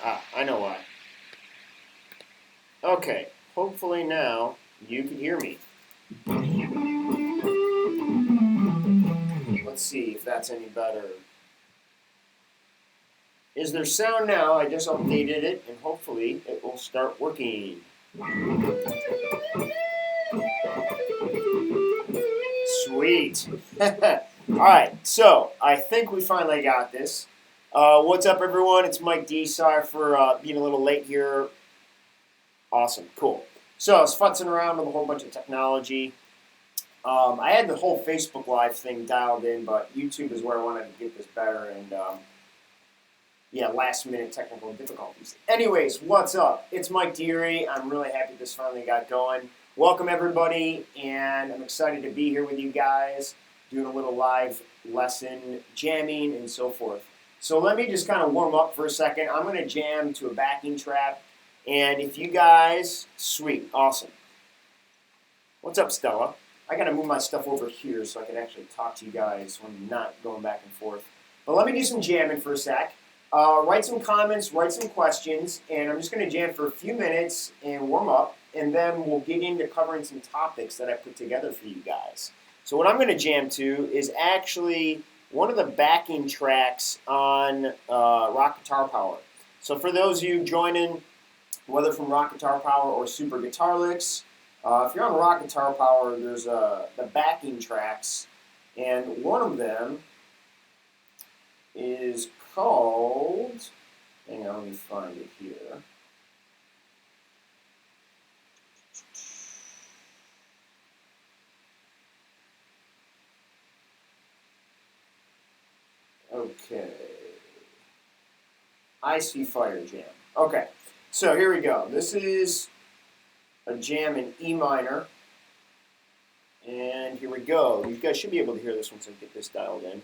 I know why. Okay, hopefully now you can hear me. Let's see if that's any better. Is there sound now? I just updated it, and hopefully it will start working. Sweet. Alright, so I think we finally got this. What's up, everyone? It's Mike D. Sorry for being a little late here. Awesome, cool. So I was futzing around with a whole bunch of technology. I had the whole Facebook Live thing dialed in, but YouTube is where I wanted to get this better, and yeah, last-minute technical difficulties. Anyways, what's up? It's Mike Deary. I'm really happy this finally got going. Welcome, everybody, and I'm excited to be here with you guys, doing a little live lesson, jamming, and so forth. So let me just kind of warm up for a second. I'm going to jam to a backing track, and if you guys, sweet, awesome. What's up, Stella? I got to move my stuff over here so I can actually talk to you guys when I'm not going back and forth. But let me do some jamming for a sec. Write some comments, write some questions, and I'm just going to jam for a few minutes and warm up, and then we'll get into covering some topics that I put together for you guys. So what I'm going to jam to is actually one of the backing tracks on Rock Guitar Power. So for those of you joining, whether from Rock Guitar Power or Super Guitar Licks, if you're on Rock Guitar Power, there's the backing tracks, and one of them is called, hang on, let me find it here. Okay. I See Fire Jam. Okay, so here we go. This is a jam in E minor. And here we go. You guys should be able to hear this once I get this dialed in.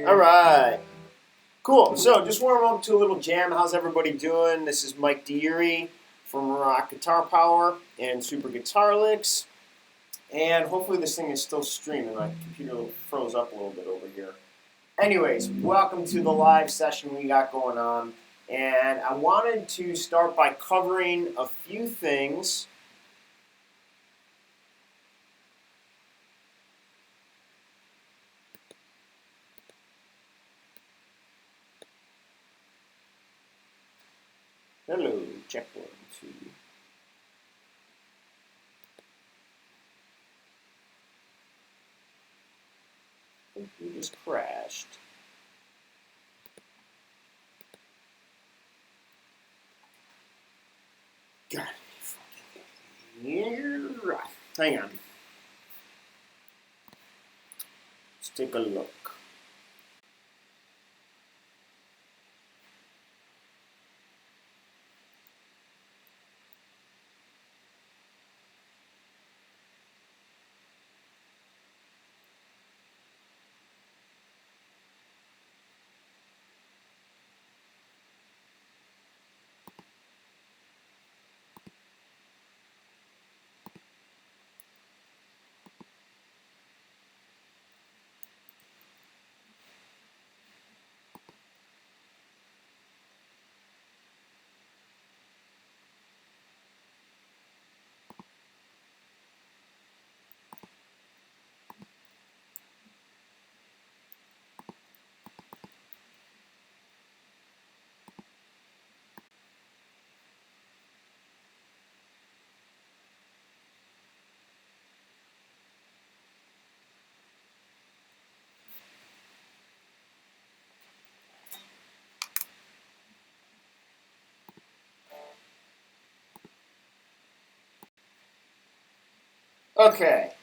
All right. Cool. So just warm up to a little jam. How's everybody doing? This is Mike Deary from Rock Guitar Power and Super Guitar Licks. And hopefully this thing is still streaming. My computer froze up a little bit over here. Anyways, welcome to the live session we got going on. And I wanted to start by covering a few things. Hello, check 1, 2. I think we just crashed. God, yeah. Hang on. Let's take a look. Okay.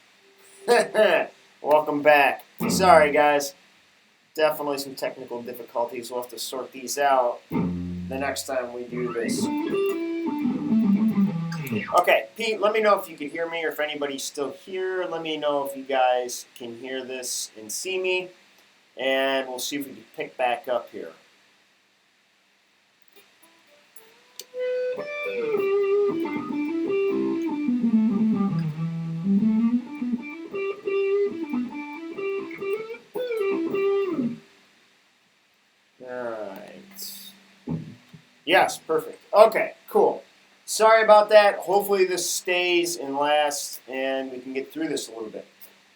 Welcome back. Sorry, guys. Definitely some technical difficulties. We'll have to sort these out the next time we do this. Okay, Pete, let me know if you can hear me or if anybody's still here. Let me know if you guys can hear this and see me. And we'll see if we can pick back up here. Alright. Yes, perfect. Okay, cool. Sorry about that. Hopefully this stays and lasts and we can get through this a little bit.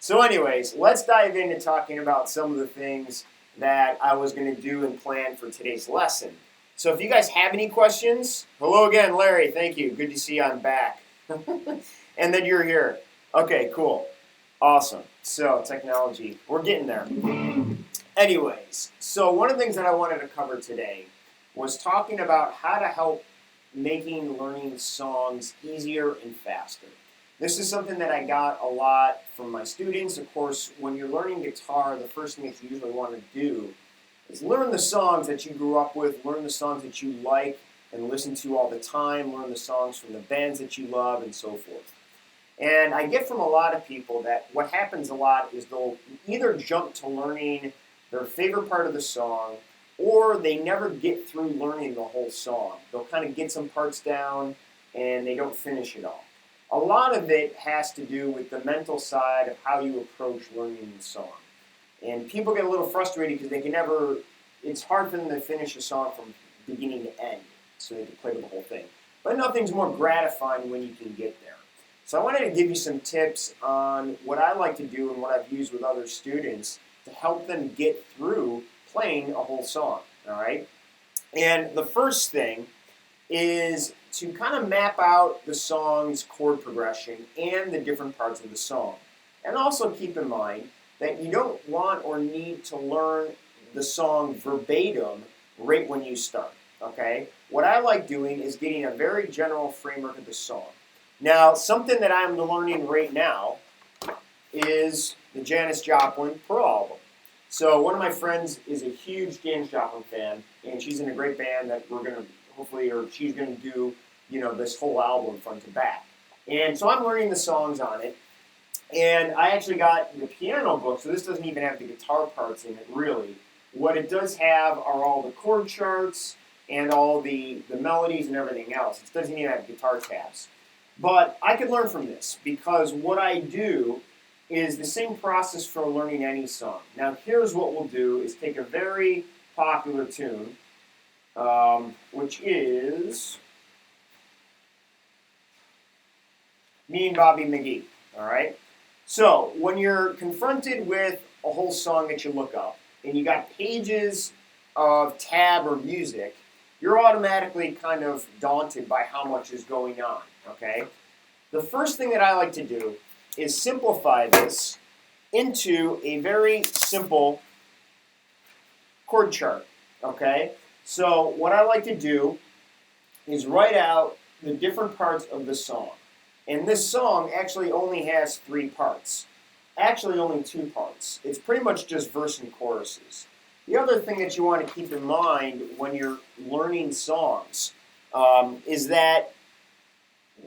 So anyways, let's dive into talking about some of the things that I was going to do and plan for today's lesson. So if you guys have any questions, hello again, Larry. Thank you. Good to see you. I'm back. And then you're here. Okay, cool. Awesome. So technology, we're getting there. Anyways, so one of the things that I wanted to cover today was talking about how to help making learning songs easier and faster. This is something that I got a lot from my students. Of course, when you're learning guitar, the first thing that you usually want to do is learn the songs that you grew up with, learn the songs that you like and listen to all the time, learn the songs from the bands that you love, and so forth. And I get from a lot of people that what happens a lot is they'll either jump to learning their favorite part of the song, or they never get through learning the whole song. They'll kind of get some parts down, and they don't finish it all. A lot of it has to do with the mental side of how you approach learning the song. And people get a little frustrated because they can never, it's hard for them to finish a song from beginning to end, so they can play the whole thing. But nothing's more gratifying when you can get there. So I wanted to give you some tips on what I like to do and what I've used with other students to help them get through playing a whole song, all right? And the first thing is to kind of map out the song's chord progression and the different parts of the song. And also keep in mind that you don't want or need to learn the song verbatim right when you start, okay? What I like doing is getting a very general framework of the song. Now, something that I'm learning right now is the Janis Joplin Pearl album. So one of my friends is a huge Janis Joplin fan, and she's in a great band that we're going to hopefully, or she's going to do, this whole album front to back. And so I'm learning the songs on it, and I actually got the piano book, so this doesn't even have the guitar parts in it, really. What it does have are all the chord charts and all the melodies and everything else. It doesn't even have guitar tabs. But I could learn from this because what I do is the same process for learning any song. Now here's what we'll do is take a very popular tune, which is Me and Bobby McGee, all right? So when you're confronted with a whole song that you look up and you got pages of tab or music, you're automatically kind of daunted by how much is going on, okay? The first thing that I like to do is simplify this into a very simple chord chart, okay? So what I like to do is write out the different parts of the song. And this song actually only has 3 parts. Actually only 2 parts. It's pretty much just verse and choruses. The other thing that you want to keep in mind when you're learning songs is that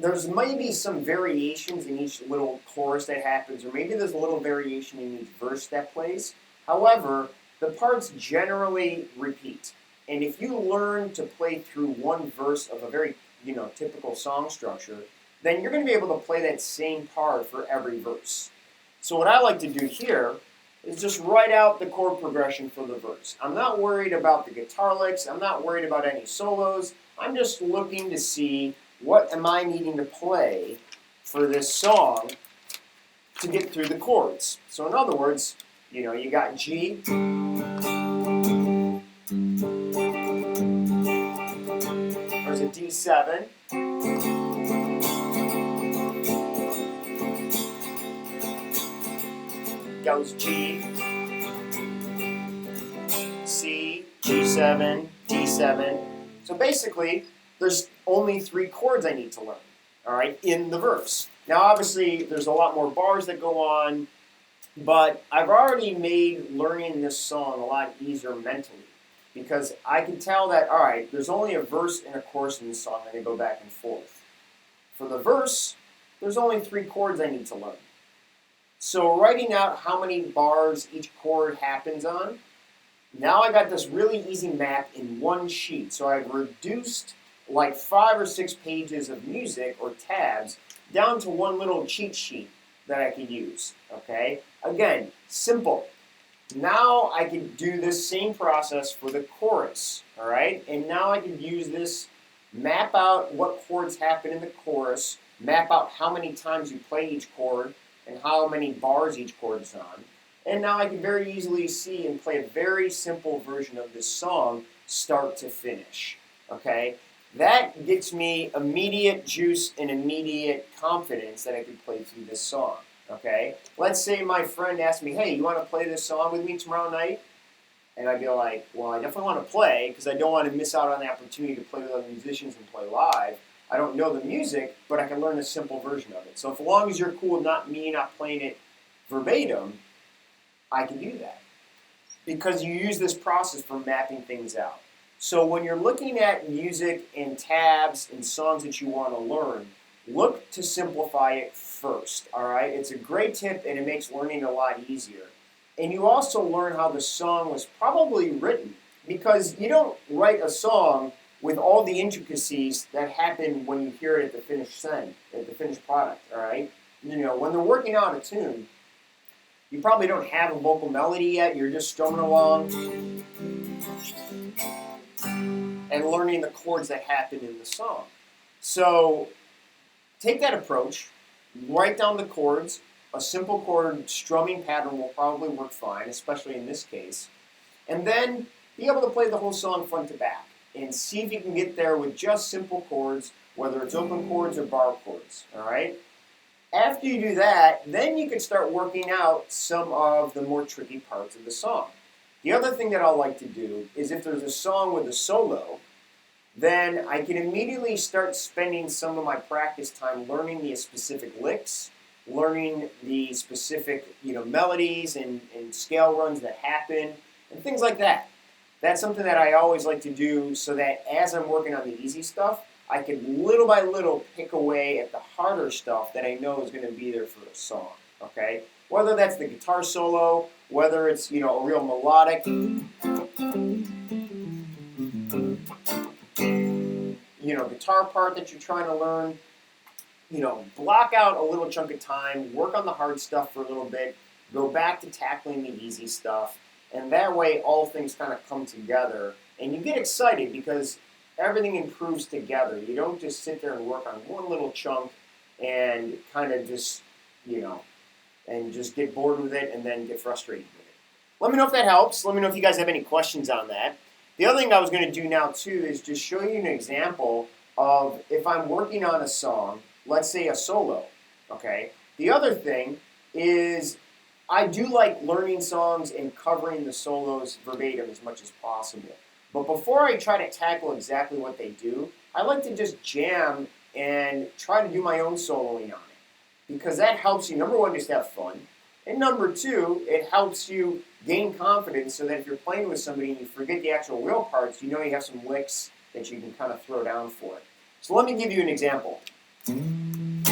there's maybe some variations in each little chorus that happens, or maybe there's a little variation in each verse that plays. However, the parts generally repeat. And if you learn to play through one verse of a very, typical song structure, then you're going to be able to play that same part for every verse. So what I like to do here is just write out the chord progression for the verse. I'm not worried about the guitar licks. I'm not worried about any solos. I'm just looking to see what am I needing to play for this song to get through the chords. So in other words, you got G, there's a D7, goes G, C, G7, D7. So basically, there's only 3 chords I need to learn, all right, in the verse. Now, obviously, there's a lot more bars that go on, but I've already made learning this song a lot easier mentally because I can tell that, all right, there's only a verse and a chorus in this song, and they go back and forth. For the verse, there's only 3 chords I need to learn. So writing out how many bars each chord happens on, now I got this really easy map in one sheet. So I've reduced like 5 or 6 pages of music or tabs down to one little cheat sheet that I can use, okay? Again, simple. Now I can do this same process for the chorus, all right? And now I can use this, map out what chords happen in the chorus, map out how many times you play each chord, and how many bars each chord is on. And now I can very easily see and play a very simple version of this song, start to finish, okay? That gets me immediate juice and immediate confidence that I can play through this song, okay? Let's say my friend asked me, hey, you want to play this song with me tomorrow night? And I'd be like, well, I definitely want to play because I don't want to miss out on the opportunity to play with other musicians and play live. I don't know the music, but I can learn a simple version of it. So as long as you're cool with not playing it verbatim, I can do that. Because you use this process for mapping things out. So when you're looking at music and tabs and songs that you want to learn, look to simplify it first, all right? It's a great tip and it makes learning a lot easier. And you also learn how the song was probably written because you don't write a song with all the intricacies that happen when you hear it at the finished product, all right? When they're working out a tune, you probably don't have a vocal melody yet, you're just strumming along and learning the chords that happen in the song. So take that approach, write down the chords. A simple chord strumming pattern will probably work fine, especially in this case. And then be able to play the whole song front to back and see if you can get there with just simple chords, whether it's open chords or bar chords, all right? After you do that, then you can start working out some of the more tricky parts of the song. The other thing that I like to do is if there's a song with a solo, then I can immediately start spending some of my practice time learning the specific licks, learning the specific melodies and scale runs that happen, and things like that. That's something that I always like to do so that as I'm working on the easy stuff, I can little by little pick away at the harder stuff that I know is going to be there for a song, okay? Whether that's the guitar solo, whether it's, a real melodic Guitar part that you're trying to learn. Block out a little chunk of time, work on the hard stuff for a little bit, go back to tackling the easy stuff, and that way all things kind of come together, and you get excited because everything improves together. You don't just sit there and work on one little chunk and kind of just, and just get bored with it and then get frustrated with it. Let me know if that helps. Let me know if you guys have any questions on that. The other thing I was going to do now too is just show you an example of if I'm working on a song, let's say a solo, okay? The other thing is I do like learning songs and covering the solos verbatim as much as possible. But before I try to tackle exactly what they do, I like to just jam and try to do my own soloing on it. Because that helps you, number one, just have fun. And number two, it helps you gain confidence so that if you're playing with somebody and you forget the actual real parts, you have some licks that you can kind of throw down for it. So let me give you an example. I'm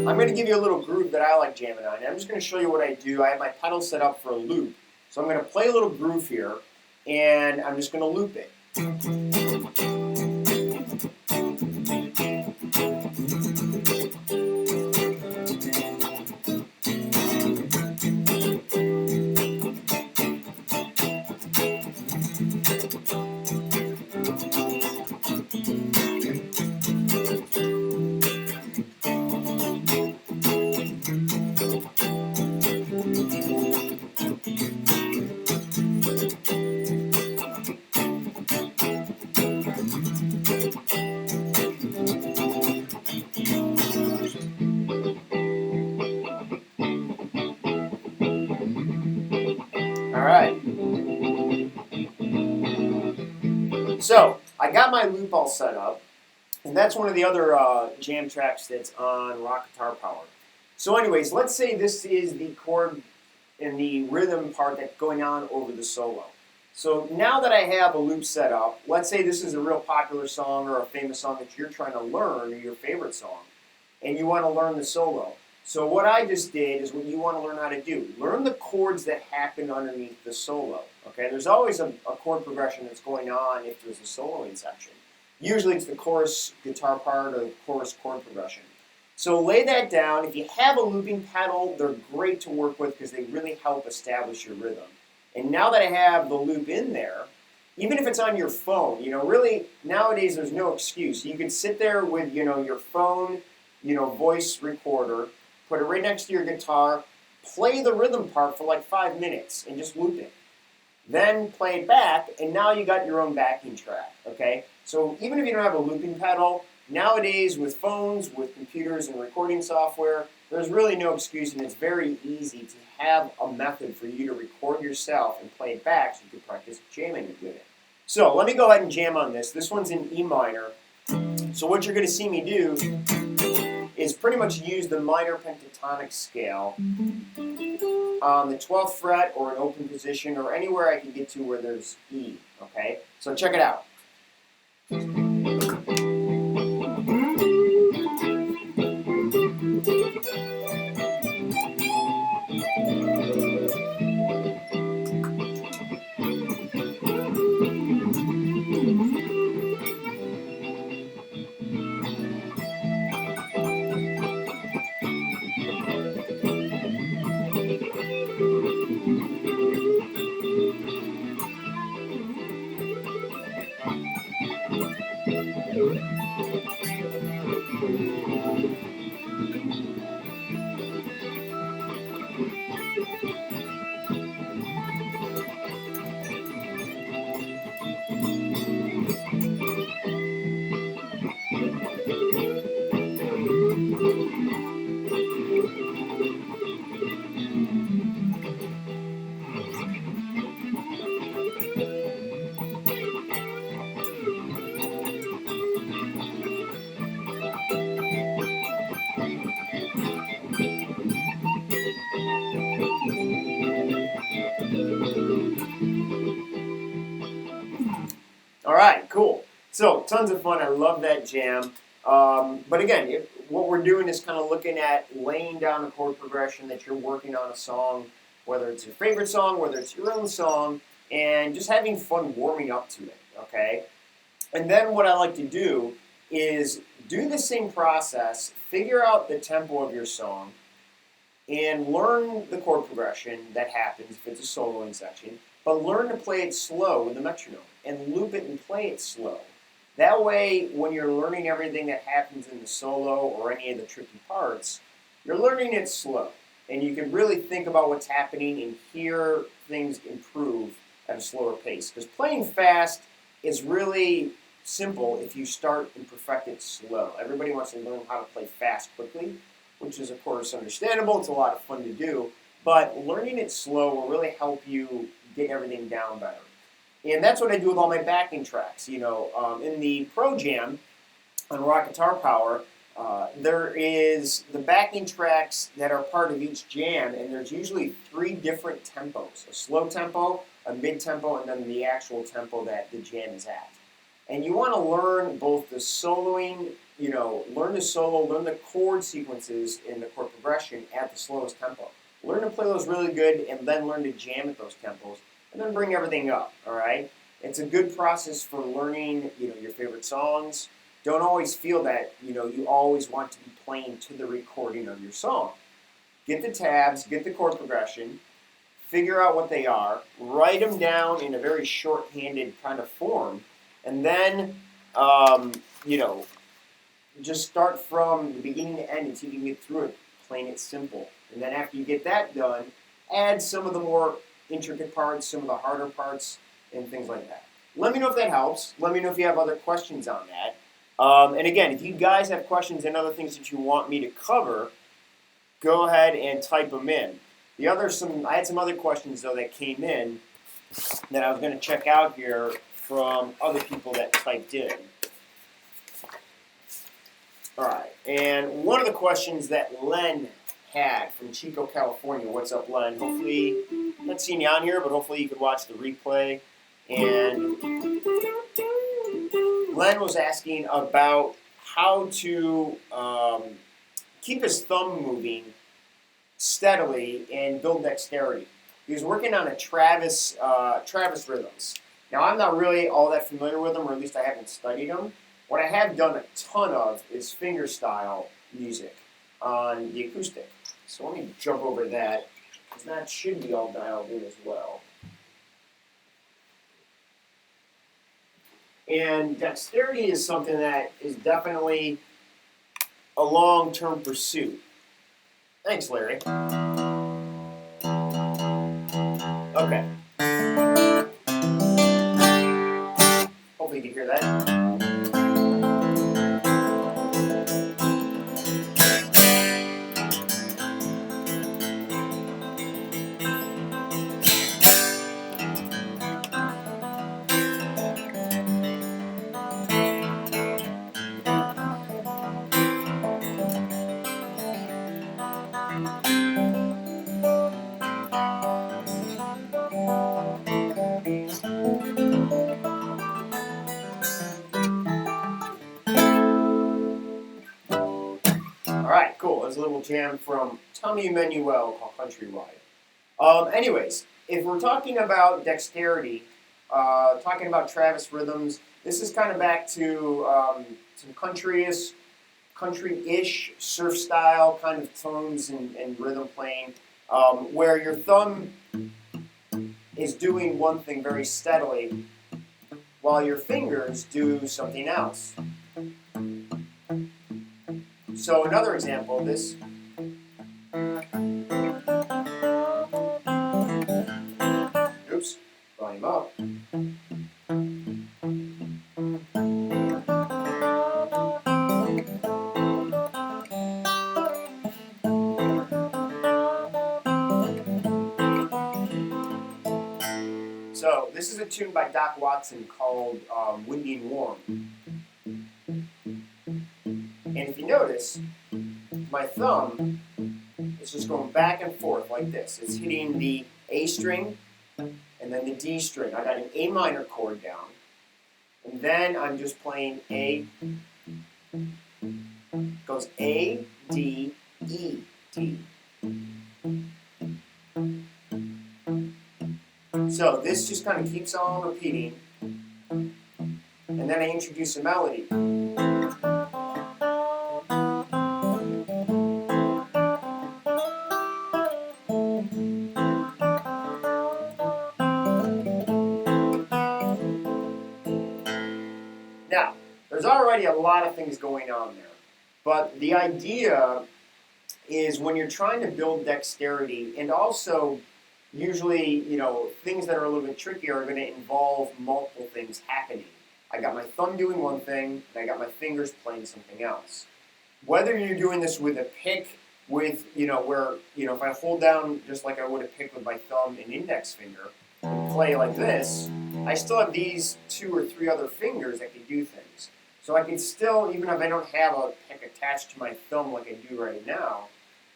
going to give you a little groove that I like jamming on. And I'm just going to show you what I do. I have my pedal set up for a loop. So I'm going to play a little groove here, and I'm just going to loop it. All right. So I got my loop all set up, and that's one of the other jam tracks that's on Rock Guitar Power. So anyways, let's say this is the chord and the rhythm part that's going on over the solo. So now that I have a loop set up, let's say this is a real popular song or a famous song that you're trying to learn, or your favorite song, and you want to learn the solo. So what I just did is what you want to learn how to do. Learn the chords that happen underneath the solo. Okay, there's always a chord progression that's going on if there's a soloing section. Usually it's the chorus guitar part or the chorus chord progression. So lay that down. If you have a looping pedal, they're great to work with because they really help establish your rhythm. And now that I have the loop in there, even if it's on your phone, really nowadays there's no excuse. You can sit there with, your phone, voice recorder, put it right next to your guitar, play the rhythm part for like 5 minutes and just loop it. Then play it back, and now you got your own backing track, okay? So even if you don't have a looping pedal, nowadays with phones, with computers and recording software, there's really no excuse, and it's very easy to have a method for you to record yourself and play it back so you can practice jamming with it. So let me go ahead and jam on this. This one's in E minor. So what you're going to see me do is pretty much use the minor pentatonic scale on the 12th fret or an open position or anywhere I can get to where there's E, okay? So check it out. All right, cool. So tons of fun. I love that jam. But again, what we're doing is kind of looking at laying down a chord progression that you're working on a song, whether it's your favorite song, whether it's your own song, and just having fun warming up to it, okay? And then what I like to do is do the same process, figure out the tempo of your song, and learn the chord progression that happens if it's a soloing section, but learn to play it slow with the metronome and loop it and play it slow. That way, when you're learning everything that happens in the solo or any of the tricky parts, you're learning it slow. And you can really think about what's happening and hear things improve at a slower pace. Because playing fast is really simple if you start and perfect it slow. Everybody wants to learn how to play fast quickly, which is, of course, understandable. It's a lot of fun to do. But learning it slow will really help you get everything down better. And that's what I do with all my backing tracks. In the Pro Jam on Rock Guitar Power, there is the backing tracks that are part of each jam, and there's usually 3 different tempos: a slow tempo, a mid-tempo, and then the actual tempo that the jam is at. And you want to learn both the soloing, learn the solo, learn the chord sequences and the chord progression at the slowest tempo. Learn to play those really good, and then learn to jam at those tempos, and then bring everything up, all right? It's a good process for learning, your favorite songs. Don't always feel that, you always want to be playing to the recording of your song. Get the tabs, get the chord progression, figure out what they are, write them down in a very shorthanded kind of form, and then, just start from the beginning to end until you can get through it, plain and simple. And then after you get that done, add some of the more intricate parts, some of the harder parts, and things like that. Let me know if that helps. Let me know if you have other questions on that. And again, if you guys have questions and other things that you want me to cover, go ahead and type them in. I had some other questions, though, that came in that I was going to check out here from other people that typed in. All right, and one of the questions that Len had from Chico, California. What's up, Len? Hopefully, I'm not seeing you on here, but hopefully you could watch the replay. And Len was asking about how to keep his thumb moving steadily and build dexterity. He was working on a Travis rhythms. Now, I'm not really all that familiar with them, or at least I haven't studied them. What I have done a ton of is fingerstyle music on the acoustic. So let me jump over that, because that should be all dialed in as well. And dexterity is something that is definitely a long-term pursuit. Thanks, Larry. Okay. Hopefully you can hear that. Alright, cool. There's a little jam from Tommy Emmanuel called Countrywide. Anyways, if we're talking about dexterity, talking about Travis rhythms, this is kind of back to some country-ish surf style kind of tones and rhythm playing, where your thumb is doing one thing very steadily while your fingers do something else. So another example of this. Oops, volume up. So this is a tune by Doc Watson called Windy and Warm. And if you notice, my thumb is just going back and forth like this. It's hitting the A string and then the D string. I got an A minor chord down. And then I'm just playing A. It goes A, D, E, D. So So this just kind of keeps on repeating, and then I introduce a melody. Now, there's already a lot of things going on there, but the idea is when you're trying to build dexterity, and also usually, things that are a little bit trickier are going to involve multiple things happening. I got my thumb doing one thing, and I got my fingers playing something else. Whether you're doing this with a pick, with, if I hold down just like I would a pick with my thumb and index finger, and play like this, I still have these 2 or 3 other fingers that can do things. So I can still, even if I don't have a pick attached to my thumb like I do right now,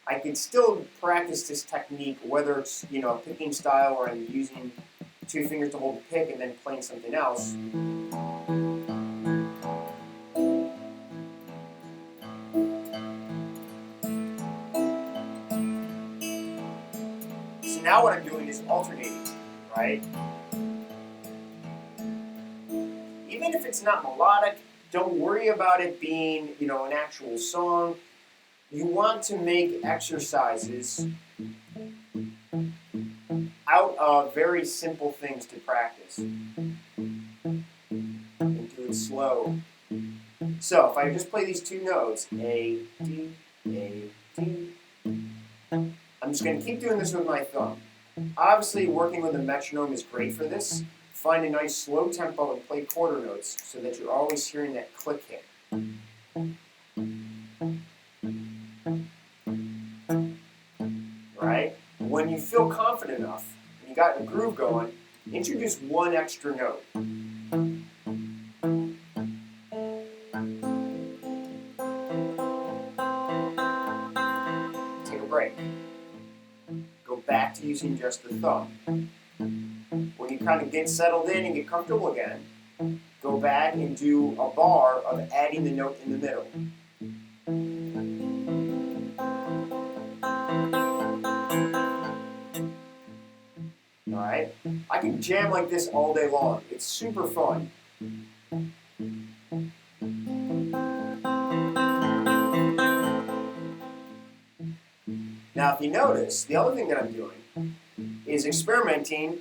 I can still practice this technique, whether it's, a picking style where I'm using 2 fingers to hold the pick and then playing something else. So now what I'm doing is alternating, right? Even if it's not melodic, don't worry about it being, an actual song. You want to make exercises out of very simple things to practice. And do it slow. So if I just play these 2 notes, A, D, I'm just going to keep doing this with my thumb. Obviously, working with a metronome is great for this. Find a nice slow tempo and play quarter notes so that you're always hearing that click hit. Right? When you feel confident enough, and you got a groove going, introduce 1 extra note. Take a break. Go back to using just the thumb. When you kind of get settled in and get comfortable again, go back and do a bar of adding the note in the middle. Alright? I can jam like this all day long. It's super fun. Now, if you notice, the other thing that I'm doing is experimenting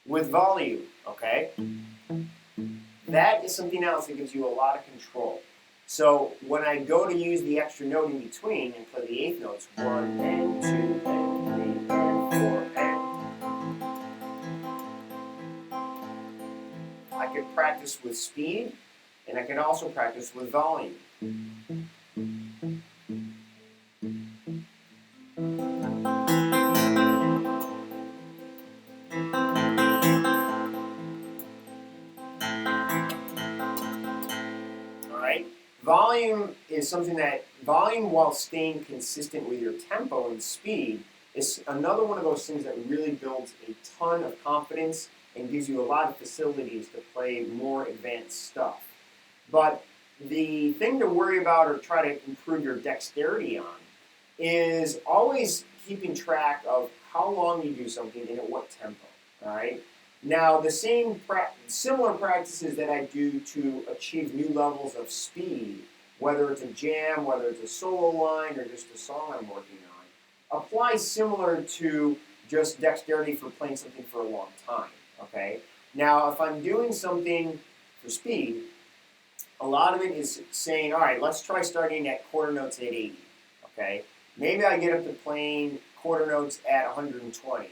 with volume, okay? That is something else that gives you a lot of control. So when I go to use the extra note in between and play the 8th notes, 1 and 2 and 3 and 4 and I can practice with speed, and I can also practice with volume. Volume is something that, while staying consistent with your tempo and speed, is another one of those things that really builds a ton of confidence and gives you a lot of facilities to play more advanced stuff. But the thing to worry about or try to improve your dexterity on is always keeping track of how long you do something and at what tempo, all right? Now, the similar practices that I do to achieve new levels of speed, whether it's a jam, whether it's a solo line, or just a song I'm working on, apply similar to just dexterity for playing something for a long time, okay? Now, if I'm doing something for speed, a lot of it is saying, all right, let's try starting at quarter notes at 80, okay? Maybe I get up to playing quarter notes at 120.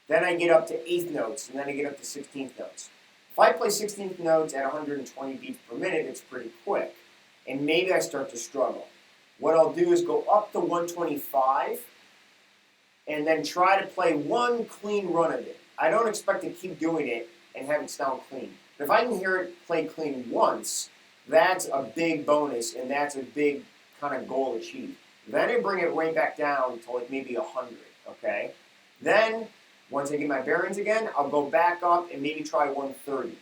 Then I get up to 8th notes, and then I get up to 16th notes. If I play 16th notes at 120 beats per minute, it's pretty quick. And maybe I start to struggle. What I'll do is go up to 125, and then try to play one clean run of it. I don't expect to keep doing it and have it sound clean. But if I can hear it play clean once, that's a big bonus, and that's a big kind of goal achieved. Then I bring it right back down to like maybe 100, okay? Then, once I get my bearings again, I'll go back up and maybe try 130.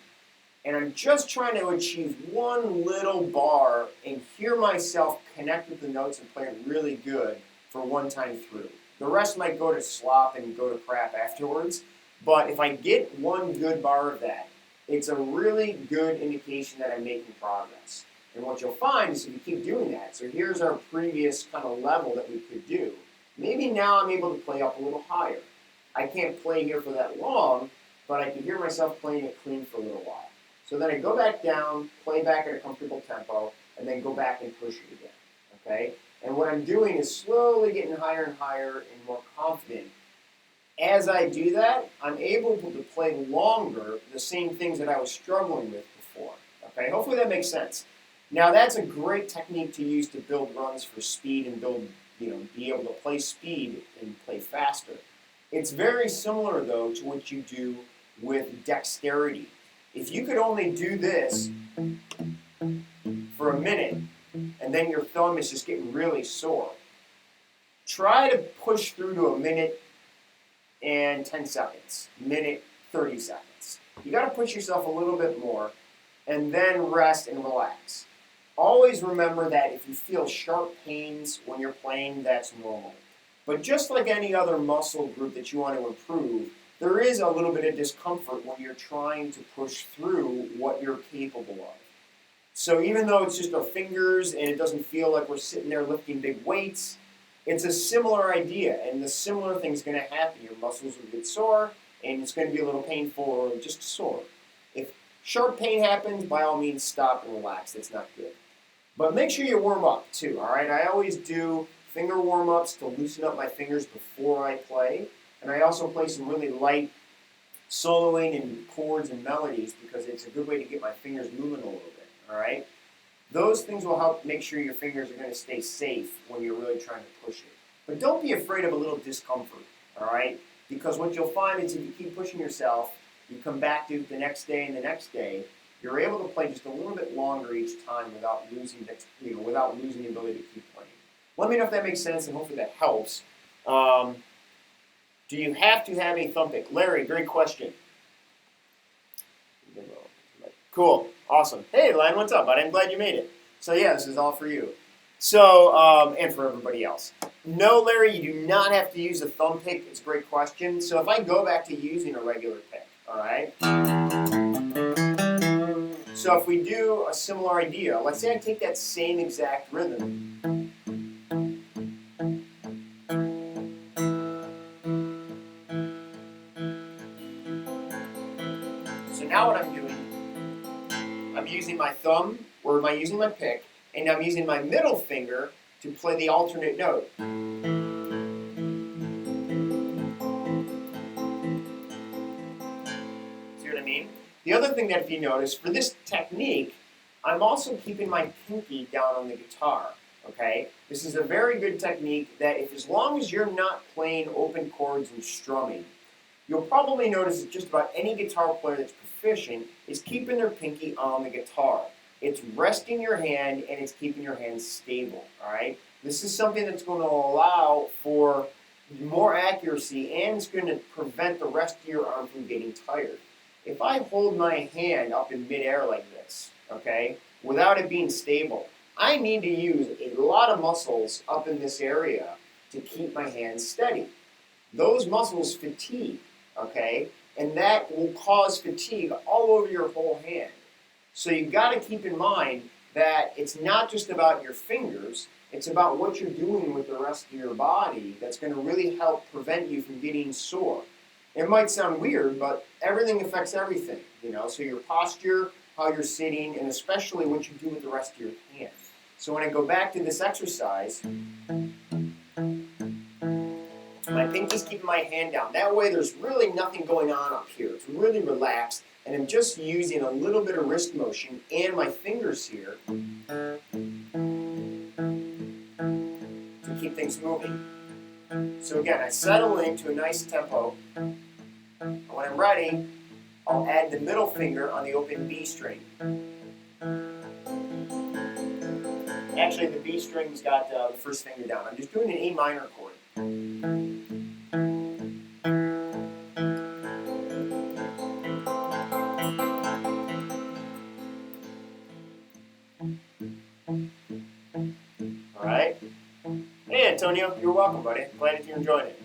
And I'm just trying to achieve one little bar and hear myself connect with the notes and play it really good for one time through. The rest might go to slop and go to crap afterwards, But if I get one good bar of that, it's a really good indication that I'm making progress. And what you'll find is if you keep doing that, so here's our previous kind of level that we could do. Maybe now I'm able to play up a little higher. I can't play here for that long, but I can hear myself playing it clean for a little while. So then I go back down, play back at a comfortable tempo, and then go back and push it again, okay? And what I'm doing is slowly getting higher and higher and more confident. As I do that, I'm able to play longer the same things that I was struggling with before, okay? Hopefully that makes sense. Now that's a great technique to use to build runs for speed and build, be able to play speed and play faster. It's very similar though to what you do with dexterity. If you could only do this for a minute and then your thumb is just getting really sore, try to push through to a minute and 10 seconds, minute 30 seconds. You got to push yourself a little bit more and then rest and relax. Always remember that if you feel sharp pains when you're playing, that's normal. But just like any other muscle group that you want to improve, there is a little bit of discomfort when you're trying to push through what you're capable of. So even though it's just our fingers and it doesn't feel like we're sitting there lifting big weights, it's a similar idea, and the similar thing's going to happen. Your muscles will get sore, and it's going to be a little painful or just sore. If sharp pain happens, by all means stop and relax. That's not good. But make sure you warm up too, all right? I always do finger warm-ups to loosen up my fingers before I play, and I also play some really light soloing and chords and melodies because it's a good way to get my fingers moving a little bit, all right? Those things will help make sure your fingers are going to stay safe when you're really trying to push it. But don't be afraid of a little discomfort, all right? Because what you'll find is if you keep pushing yourself, you come back to it the next day and the next day, you're able to play just a little bit longer each time without losing the ability to keep playing. Let me know if that makes sense, and hopefully that helps. Do you have to have a thumb pick? Larry, great question. Cool, awesome. Hey, Len, what's up, buddy? I'm glad you made it. So yeah, this is all for you. So, and for everybody else. No, Larry, you do not have to use a thumb pick. It's a great question. So if I go back to using a regular pick, all right? So if we do a similar idea, let's say I take that same exact rhythm. So now what I'm doing, I'm using my thumb, or am I using my pick, and I'm using my middle finger to play the alternate note. See what I mean? The other thing that if you notice, for this technique, I'm also keeping my pinky down on the guitar, okay? This is a very good technique that as long as you're not playing open chords and strumming, you'll probably notice that just about any guitar player that's proficient is keeping their pinky on the guitar. It's resting your hand and it's keeping your hand stable, all right? This is something that's going to allow for more accuracy and it's going to prevent the rest of your arm from getting tired. If I hold my hand up in midair like this, okay, without it being stable, I need to use a lot of muscles up in this area to keep my hand steady. Those muscles fatigue, okay, and that will cause fatigue all over your whole hand. So you've got to keep in mind that it's not just about your fingers, it's about what you're doing with the rest of your body that's going to really help prevent you from getting sore. It might sound weird, but everything affects everything, so your posture, how you're sitting, and especially what you do with the rest of your hand. So when I go back to this exercise, my pinky's keeping my hand down. That way there's really nothing going on up here. It's really relaxed, and I'm just using a little bit of wrist motion and my fingers here to keep things moving. So again, I settle into a nice tempo, and when I'm ready, I'll add the middle finger on the open B string. Actually, the B string's got the first finger down. I'm just doing an A minor chord. All right. Hey, Antonio, you're welcome, buddy. Glad that you're enjoying it.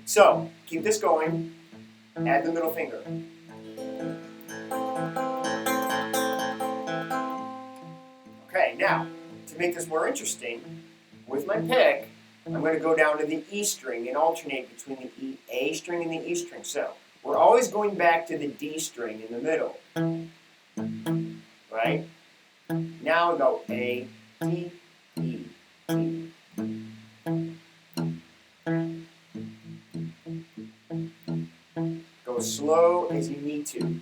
So, keep this going. Add the middle finger. Okay, now, to make this more interesting, with my pick, I'm going to go down to the E string and alternate between the A string and the E string. So, we're always going back to the D string in the middle. Right? Now we go A, D, E, D. Go slow as you need to.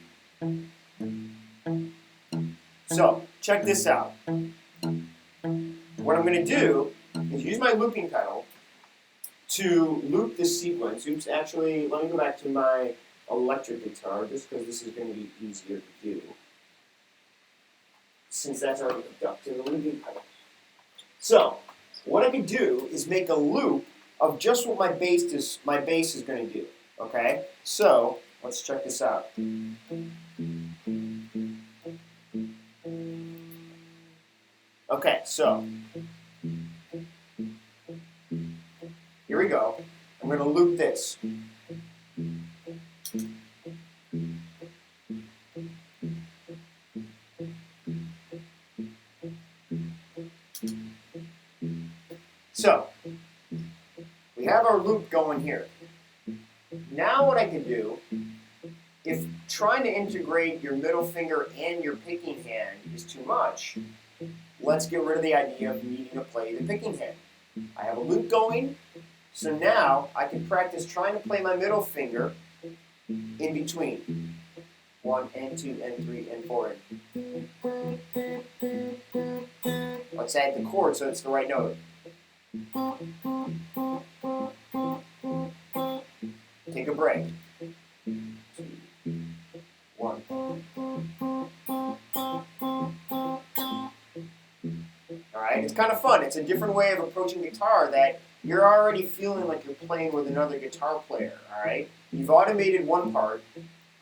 So, check this out. What I'm going to do is use my looping pedal to loop this sequence. Oops, actually, let me go back to my electric guitar, just because this is going to be easier to do, since that's already hooked up to the looping pedal. So, what I can do is make a loop of just what my bass is going to do. Okay? So, let's check this out. Okay, so here we go. I'm going to loop this. So, we have our loop going here. Now what I can do, if trying to integrate your middle finger and your picking hand is too much, let's get rid of the idea of needing to play the picking hand. I have a loop going, so now I can practice trying to play my middle finger in between. 1 and 2 and 3 and 4. Let's add the chord so it's the right note. Take a break. 2, 1. Alright, it's kind of fun. It's a different way of approaching guitar that you're already feeling like you're playing with another guitar player. Alright? You've automated one part.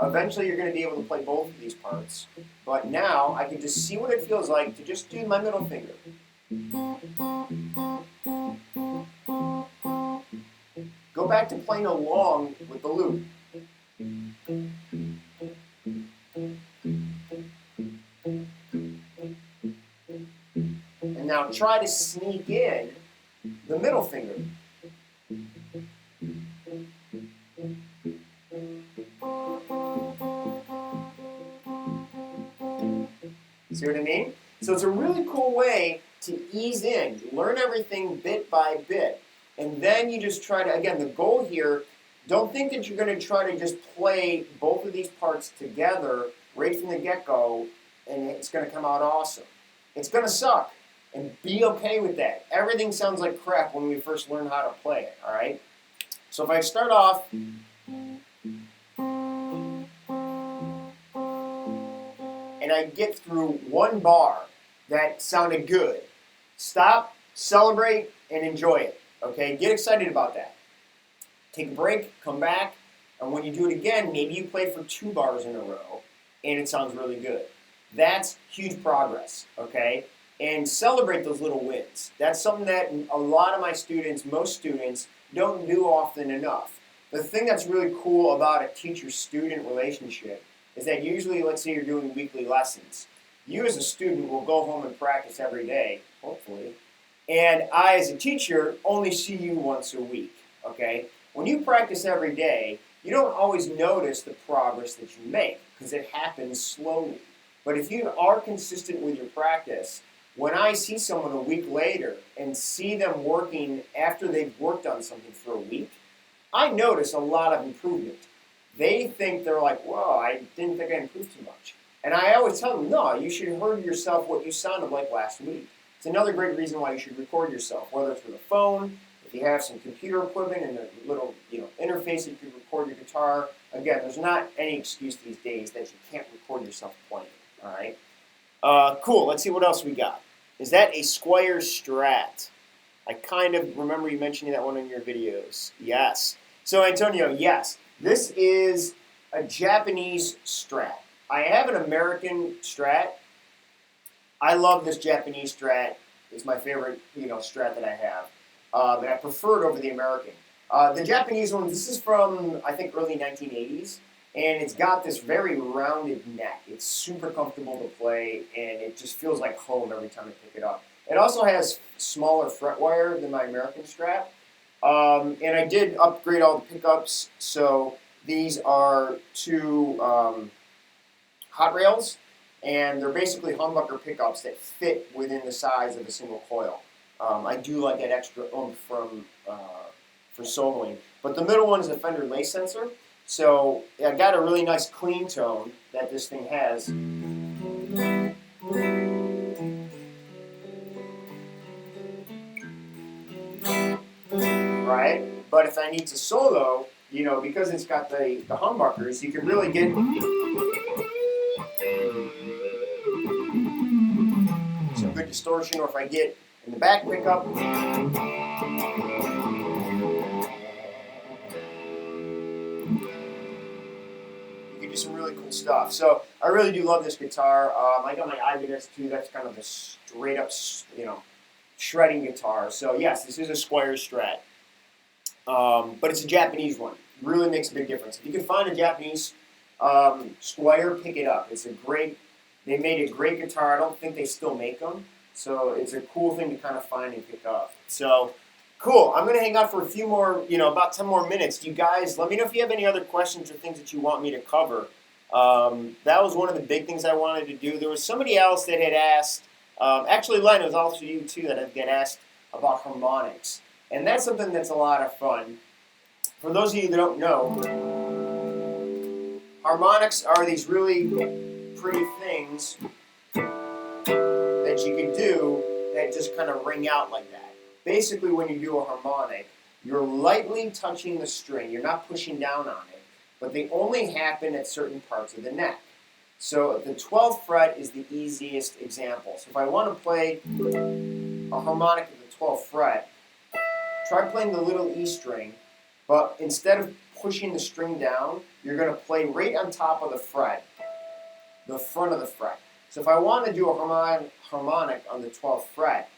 Eventually you're going to be able to play both of these parts. But now I can just see what it feels like to just do my middle finger. Go back to playing along with the loop. And now try to sneak in the middle finger. See what I mean? So it's a really cool way to ease in. You learn everything bit by bit. And then you just try to, again, the goal here, don't think that you're going to try to just play both of these parts together right from the get-go and it's going to come out awesome. It's going to suck. And be okay with that. Everything sounds like crap when we first learn how to play it, all right? So if I start off, and I get through one bar that sounded good, stop, celebrate, and enjoy it, okay? Get excited about that. Take a break, come back, and when you do it again, maybe you played for 2 bars in a row, and it sounds really good. That's huge progress, okay? And celebrate those little wins. That's something that a lot of my students, most students, don't do often enough. The thing that's really cool about a teacher-student relationship is that usually, let's say you're doing weekly lessons. You as a student will go home and practice every day, hopefully, and I as a teacher only see you once a week, okay? When you practice every day, you don't always notice the progress that you make because it happens slowly. But if you are consistent with your practice, when I see someone a week later and see them working after they've worked on something for a week, I notice a lot of improvement. They think they're like, whoa, I didn't think I improved too much. And I always tell them, no, you should hear yourself what you sounded like last week. It's another great reason why you should record yourself, whether it's with a phone, if you have some computer equipment and a little interface that you can record your guitar. Again, there's not any excuse these days that you can't record yourself playing, all right? Cool, let's see what else we got. Is that a Squier Strat? I kind of remember you mentioning that one in your videos. Yes. So Antonio, yes, this is a Japanese Strat. I have an American Strat. I love this Japanese Strat. It's my favorite, Strat that I have. And I prefer it over the American. The Japanese one, this is from, I think, early 1980s, and it's got this very rounded neck. It's super comfortable to play, and it just feels like home every time I pick it up. It also has smaller fret wire than my American Strat, and I did upgrade all the pickups, so these are two hot rails, and they're basically humbucker pickups that fit within the size of a single coil. I do like that extra oomph from for soloing. But the middle one is a Fender lace sensor, so I got a really nice clean tone that this thing has. Right? But if I need to solo, because it's got the humbuckers, you can really get some good distortion, or if I get in the back pickup, you can do some really cool stuff. So I really do love this guitar. I got my Ibanez too. That's kind of a straight up, shredding guitar. So yes, this is a Squier Strat, but it's a Japanese one. Really makes a big difference. If you can find a Japanese Squier, pick it up. They made a great guitar. I don't think they still make them. So it's a cool thing to kind of find and pick up. So cool. I'm going to hang out for a few more, about 10 more minutes. Do you guys, let me know if you have any other questions or things that you want me to cover. That was one of the big things I wanted to do. There was somebody else that had asked, actually Len, it was also you too that had asked about harmonics. And that's something that's a lot of fun. For those of you that don't know, harmonics are these really pretty things that you can do that just kind of ring out like that. Basically, when you do a harmonic, you're lightly touching the string. You're not pushing down on it, but they only happen at certain parts of the neck. So the 12th fret is the easiest example. So if I want to play a harmonic at the 12th fret, try playing the little E string, but instead of pushing the string down, you're going to play right on top of the fret, the front of the fret. So if I want to do a harmonic on the 12th fret,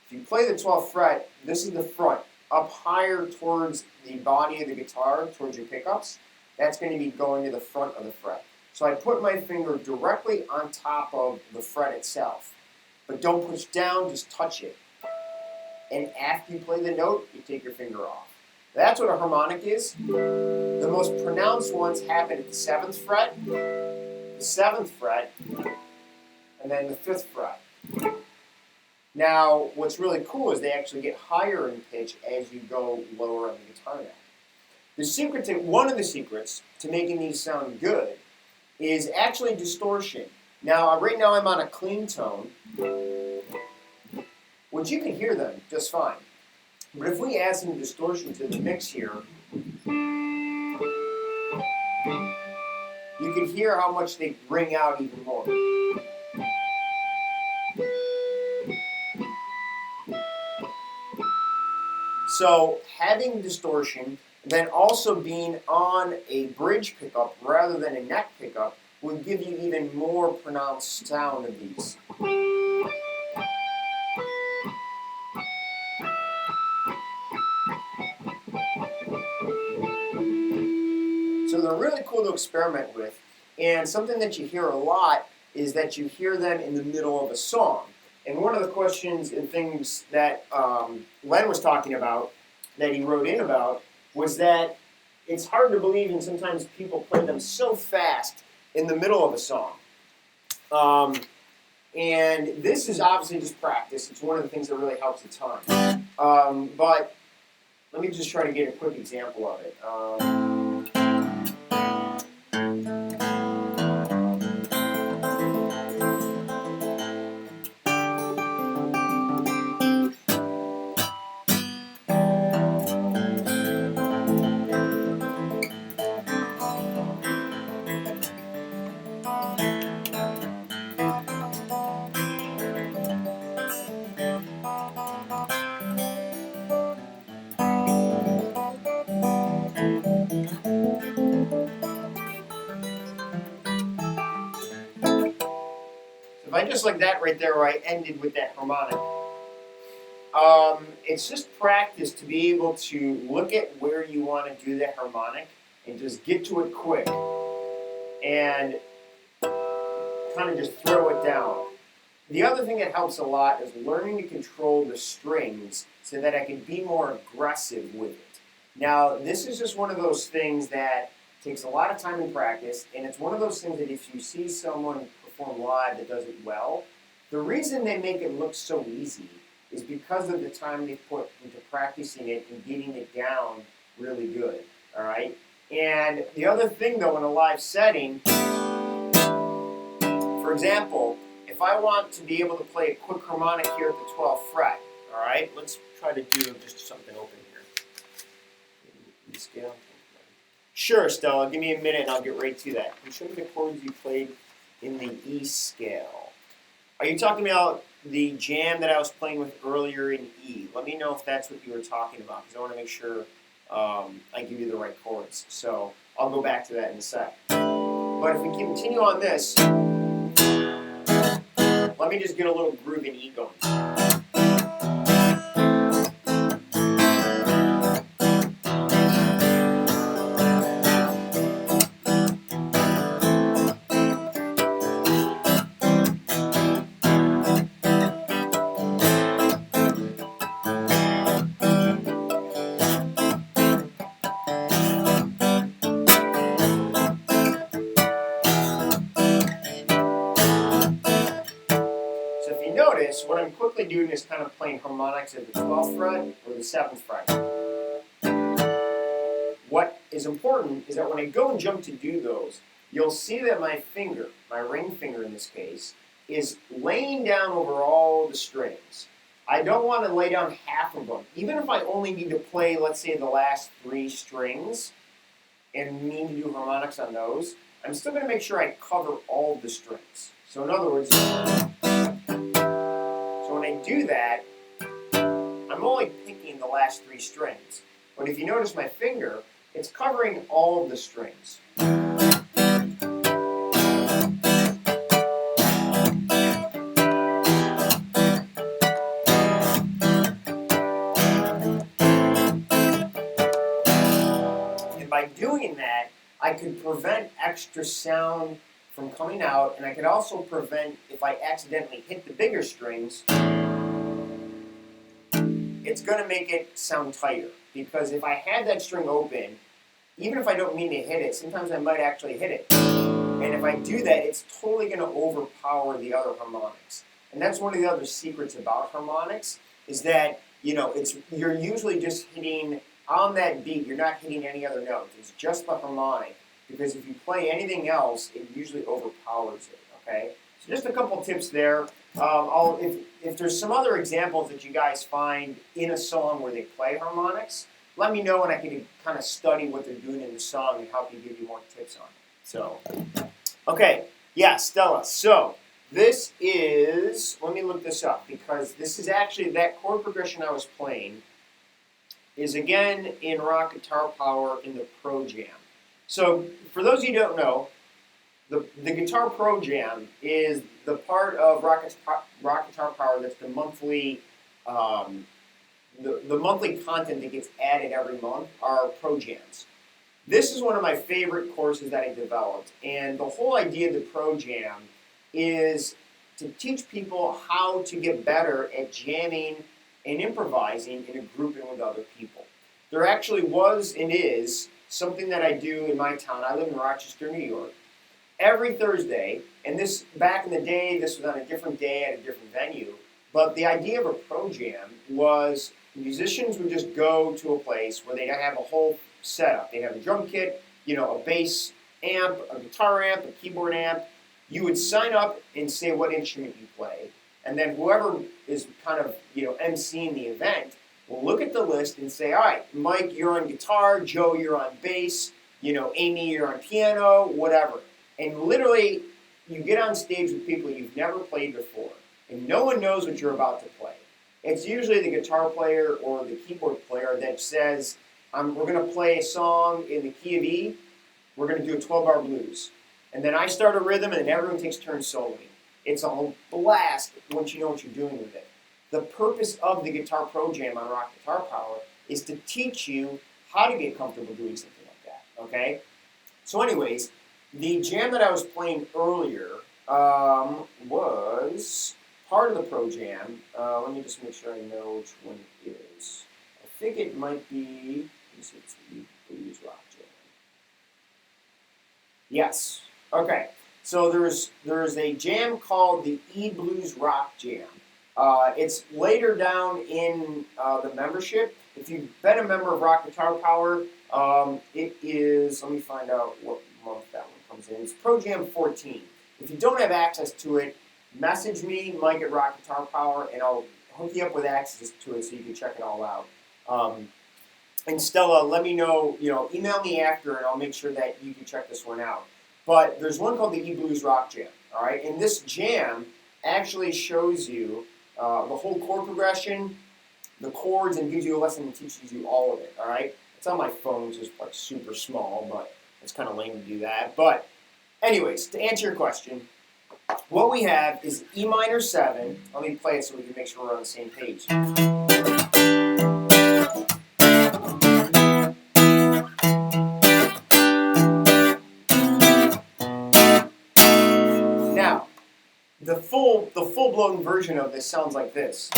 if you play the 12th fret, this is the front, up higher towards the body of the guitar, towards your pickups, that's going to be going to the front of the fret. So I put my finger directly on top of the fret itself, but don't push down, just touch it. And after you play the note, you take your finger off. That's what a harmonic is. The most pronounced ones happen at the 7th fret, the 7th fret, and then the 5th fret. Now, what's really cool is they actually get higher in pitch as you go lower on the guitar neck. One of the secrets to making these sound good is actually distortion. Now, right now I'm on a clean tone, which you can hear them just fine. But if we add some distortion to the mix here, you can hear how much they ring out even more. So having distortion, then also being on a bridge pickup rather than a neck pickup would give you even more pronounced sound of these. So they're really cool to experiment with. And something that you hear a lot is that you hear them in the middle of a song. And one of the questions and things that Len was talking about, that he wrote in about, was that it's hard to believe, and sometimes people play them so fast in the middle of a song. And this is obviously just practice. It's one of the things that really helps a ton. But let me just try to get a quick example of it. If I just like that right there, where I ended with that harmonic, It's just practice to be able to look at where you want to do that harmonic and just get to it quick and kind of just throw it down. The other thing that helps a lot is learning to control the strings so that I can be more aggressive with it. Now, this is just one of those things that takes a lot of time and practice, and it's one of those things that if you see someone perform live that does it well, the reason they make it look so easy is because of the time they put into practicing it and getting it down really good, all right? And the other thing, though, in a live setting, for example, if I want to be able to play a quick harmonic here at the 12th fret, all right? Let's try to do just something open here. E scale. Sure, Stella, give me a minute and I'll get right to that. Can you show me the chords you played in the E scale? Are you talking about the jam that I was playing with earlier in E? Let me know if that's what you were talking about, because I want to make sure I give you the right chords. So I'll go back to that in a sec. But if we continue on this, let me just get a little groove in E going. Notice what I'm quickly doing is kind of playing harmonics at the 12th fret or the 7th fret. What is important is that when I go and jump to do those, you'll see that my finger, my ring finger in this case, is laying down over all the strings. I don't want to lay down half of them. Even if I only need to play, let's say, the last 3 strings and mean to do harmonics on those, I'm still going to make sure I cover all the strings. So in other words, when I do that, I'm only picking the last 3 strings. But if you notice my finger, it's covering all of the strings. And by doing that, I could prevent extra sound from coming out, and I could also prevent, if I accidentally hit the bigger strings, it's going to make it sound tighter. Because if I had that string open, even if I don't mean to hit it, sometimes I might actually hit it. And if I do that, it's totally going to overpower the other harmonics. And that's one of the other secrets about harmonics, is that, you're usually just hitting on that beat, you're not hitting any other notes. It's just the harmonic. Because if you play anything else, it usually overpowers it, okay? So just a couple tips there. If there's some other examples that you guys find in a song where they play harmonics, let me know and I can kind of study what they're doing in the song and help you give you more tips on it. So, okay, yeah, Stella. So this is, let me look this up, because this is actually that chord progression I was playing is again in Rock Guitar Power in the Pro Jam. So, for those of you who don't know, the Guitar Pro Jam is the part of Rock Guitar Power that's the monthly, the monthly content that gets added every month are Pro Jams. This is one of my favorite courses that I developed, and the whole idea of the Pro Jam is to teach people how to get better at jamming and improvising in a group and with other people. There actually was and is something that I do in my town. I live in Rochester, New York. Every Thursday, and this back in the day, this was on a different day at a different venue, but the idea of a Pro Jam was musicians would just go to a place where they'd have a whole setup. They'd have a drum kit, a bass amp, a guitar amp, a keyboard amp. You would sign up and say what instrument you play, and then whoever is kind of, emceeing the event will look at the list and say, all right, Mike, you're on guitar, Joe, you're on bass, Amy, you're on piano, whatever. And literally, you get on stage with people you've never played before, and no one knows what you're about to play. It's usually the guitar player or the keyboard player that says, we're going to play a song in the key of E, we're going to do a 12-bar blues. And then I start a rhythm, and then everyone takes turns soloing. It's a blast once you know what you're doing with it. the purpose of the Guitar Pro Jam on Rock Guitar Power is to teach you how to get comfortable doing something like that, okay? So anyways, the jam that I was playing earlier was part of the Pro Jam. Let me just make sure I know which one it is. I think it might be, let me see, it's the Blues Rock Jam. Yes, okay. So there's a jam called the E-Blues Rock Jam. It's later down in the membership. If you've been a member of Rock Guitar Power, it is, let me find out what month that one comes in. It's Pro Jam 14. If you don't have access to it, message me, Mike at Rock Guitar Power, and I'll hook you up with access to it so you can check it all out. And Stella, let me know, email me after, and I'll make sure that you can check this one out. But there's one called the E-Blues Rock Jam, all right? And this jam actually shows you the whole chord progression, the chords, and gives you a lesson and teaches you all of it, all right? It's on my phone, so it's like super small, but it's kind of lame to do that. But anyways, to answer your question, what we have is E minor 7. Let me play it so we can make sure we're on the same page. Now, the full-blown version of this sounds like this.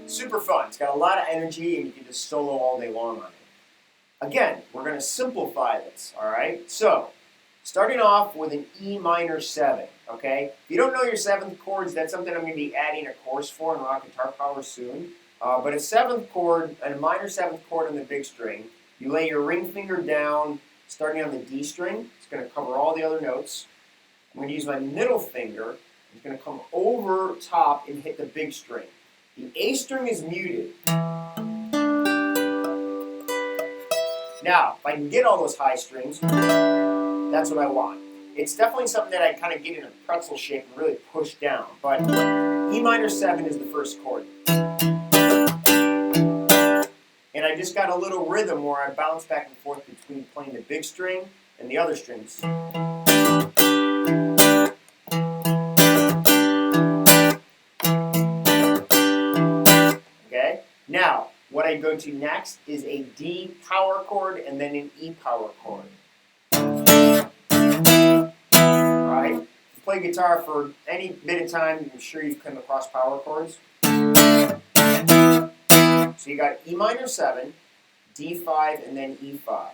Super fun. It's got a lot of energy, and you can just solo all day long on it. Again, we're going to simplify this, all right? So, starting off with an E minor 7, okay? If you don't know your 7th chords, that's something I'm going to be adding a course for in Rock Guitar Power soon. But a 7th chord, a minor 7th chord on the big string, you lay your ring finger down, starting on the D string. It's going to cover all the other notes. I'm going to use my middle finger. It's going to come over top and hit the big string. The A string is muted. Now, if I can get all those high strings, that's what I want. It's definitely something that I kind of get in a pretzel shape and really push down. But E minor 7 is the first chord. And I just got a little rhythm where I bounce back and forth between playing the big string and the other strings. Now, what I go to next is a D power chord and then an E power chord. Alright? If you play guitar for any bit of time, I'm sure you've come across power chords. So you got E minor 7, D5, and then E5.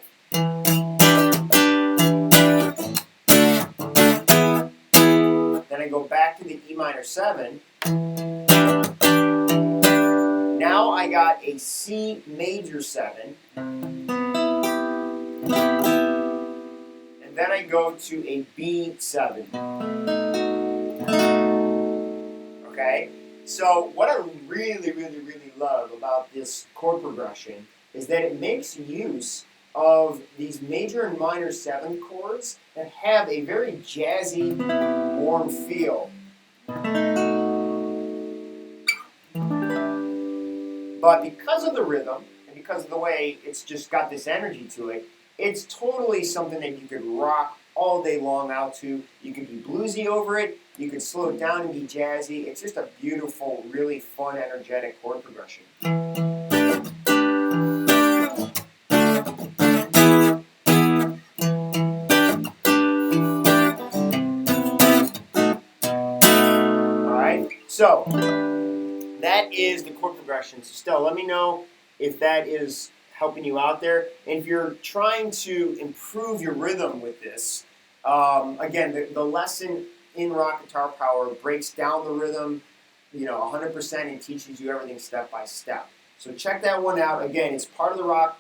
Then I go back to the E minor 7. Now I got a C major 7, and then I go to a B7. Okay? So what I really love about this chord progression is that it makes use of these major and minor 7 chords that have a very jazzy, warm feel. But because of the rhythm, and because of the way it's just got this energy to it, it's totally something that you could rock all day long out to. You could be bluesy over it, you could slow it down and be jazzy. It's just a beautiful, really fun, energetic chord progression. Alright, so that is the chord progression. So still, let me know if that is helping you out there. And if you're trying to improve your rhythm with this, again, the lesson in Rock Guitar Power breaks down the rhythm, 100% and teaches you everything step by step. So check that one out. Again, it's part of the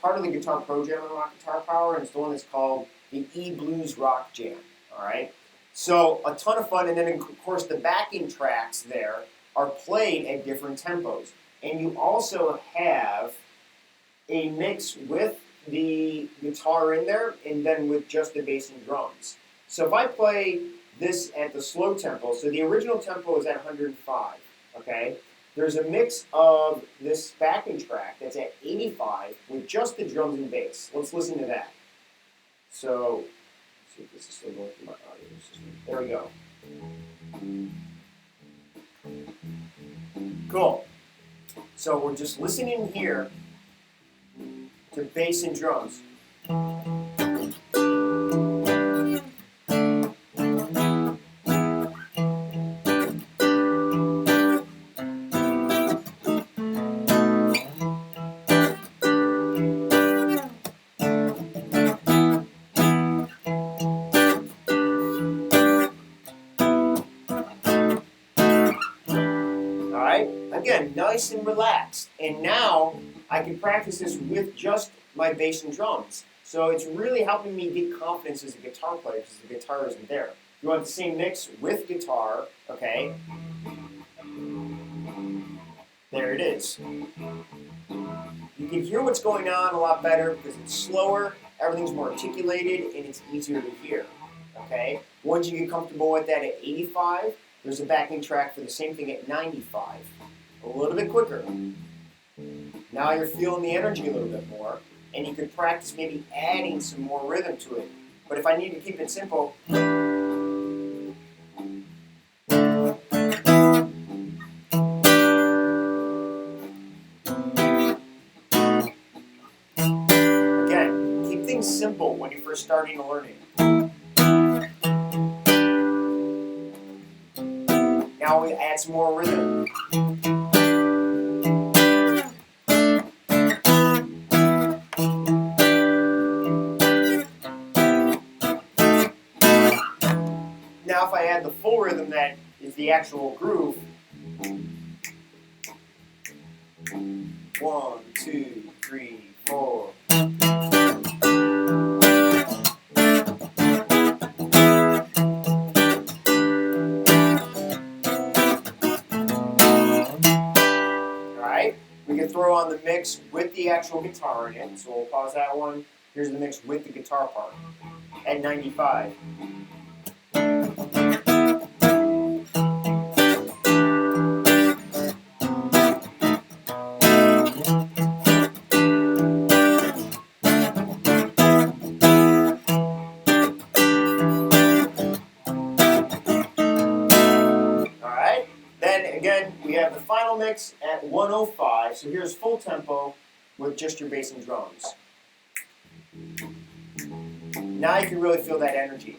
part of the Guitar Pro Jam on Rock Guitar Power, and it's the one that's called the E-Blues Rock Jam. All right. So a ton of fun, and then of course the backing tracks there are played at different tempos. And you also have a mix with the guitar in there and then with just the bass and drums. So if I play this at the slow tempo, so the original tempo is at 105, okay? there's a mix of this backing track that's at 85 with just the drums and bass. Let's listen to that. So, let's see if this is still going through my audio system. There we go. Cool. So we're just listening here to bass and drums. Again, nice and relaxed. And now I can practice this with just my bass and drums. So it's really helping me get confidence as a guitar player because the guitar isn't there. You want the same mix with guitar, okay? There it is. You can hear what's going on a lot better because it's slower, everything's more articulated, and it's easier to hear, okay? Once you get comfortable with that at 85, there's a backing track for the same thing at 95. A little bit quicker. Now you're feeling the energy a little bit more, and you could practice maybe adding some more rhythm to it. But if I need to keep it simple, again, keep things simple when you're first starting to learn it. Now we add some more rhythm. Now if I add the full rhythm that is the actual groove. 1, 2, 3, 4. Alright, we can throw on the mix with the actual guitar in it. So we'll pause that one. Here's the mix with the guitar part at 95. Again, we have the final mix at 105, so here's full tempo with just your bass and drums. Now you can really feel that energy.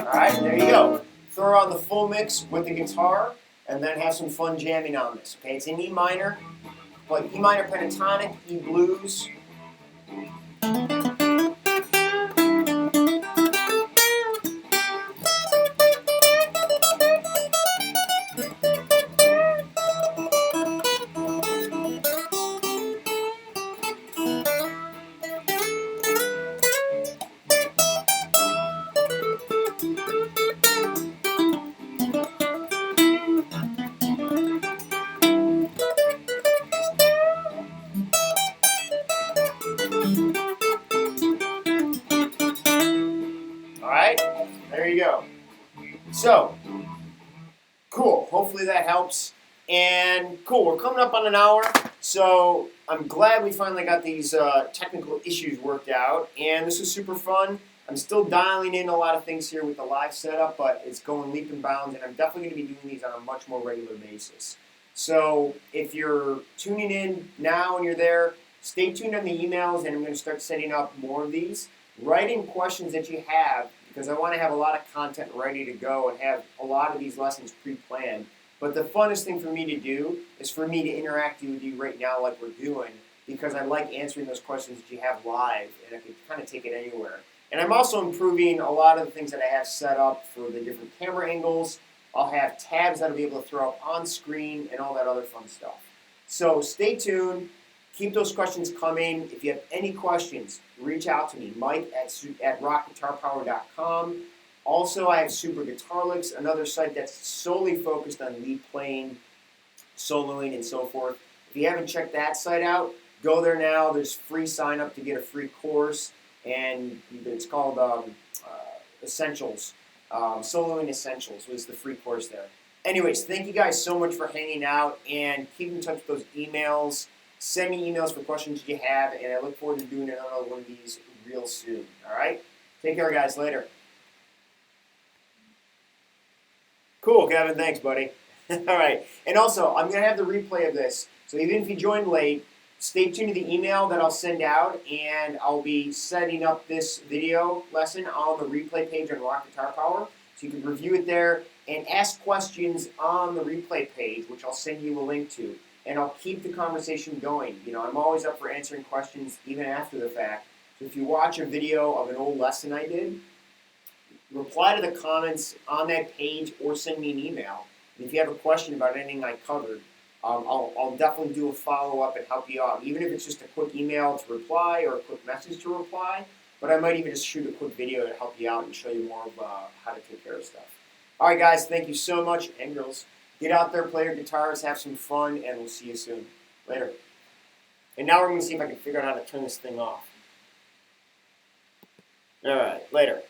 Alright, there you go. Throw on the full mix with the guitar, and then have some fun jamming on this, okay? It's in E minor, but E minor pentatonic, E blues. There you go. So, cool. Hopefully that helps. And cool, we're coming up on an hour. So I'm glad we finally got these technical issues worked out. And this was super fun. I'm still dialing in a lot of things here with the live setup, but it's going leap and bounds. And I'm definitely going to be doing these on a much more regular basis. So if you're tuning in now and you're there, stay tuned on the emails, and I'm going to start setting up more of these. Write in questions that you have, because I want to have a lot of content ready to go and have a lot of these lessons pre-planned. But the funnest thing for me to do is for me to interact with you right now like we're doing, because I like answering those questions that you have live, and I can kind of take it anywhere. And I'm also improving a lot of the things that I have set up for the different camera angles. I'll have tabs that I'll be able to throw up on screen and all that other fun stuff. So stay tuned. Keep those questions coming. If you have any questions, reach out to me, Mike at rockguitarpower.com. Also, I have Super Guitar Licks, another site that's solely focused on lead playing, soloing, and so forth. If you haven't checked that site out, go there now. There's free sign up to get a free course, and it's called Essentials. Soloing Essentials was the free course there. Anyways, thank you guys so much for hanging out, and keep in touch with those emails. Send me emails for questions you have, and I look forward to doing another one of these real soon. All right? Take care, guys. Later. Cool, Kevin. Thanks, buddy. All right. And also, I'm going to have the replay of this. So even if you joined late, stay tuned to the email that I'll send out, and I'll be setting up this video lesson on the replay page on Rock Guitar Power. So you can review it there and ask questions on the replay page, which I'll send you a link to. And I'll keep the conversation going. You know, I'm always up for answering questions even after the fact. So if you watch a video of an old lesson I did, reply to the comments on that page or send me an email. And if you have a question about anything I covered, I'll definitely do a follow-up and help you out, even if it's just a quick email to reply or a quick message to reply. But I might even just shoot a quick video to help you out and show you more of how to take care of stuff. All right, guys, thank you so much. And girls, get out there, play your guitars, have some fun, and we'll see you soon. Later. And now we're going to see if I can figure out how to turn this thing off. All right, later.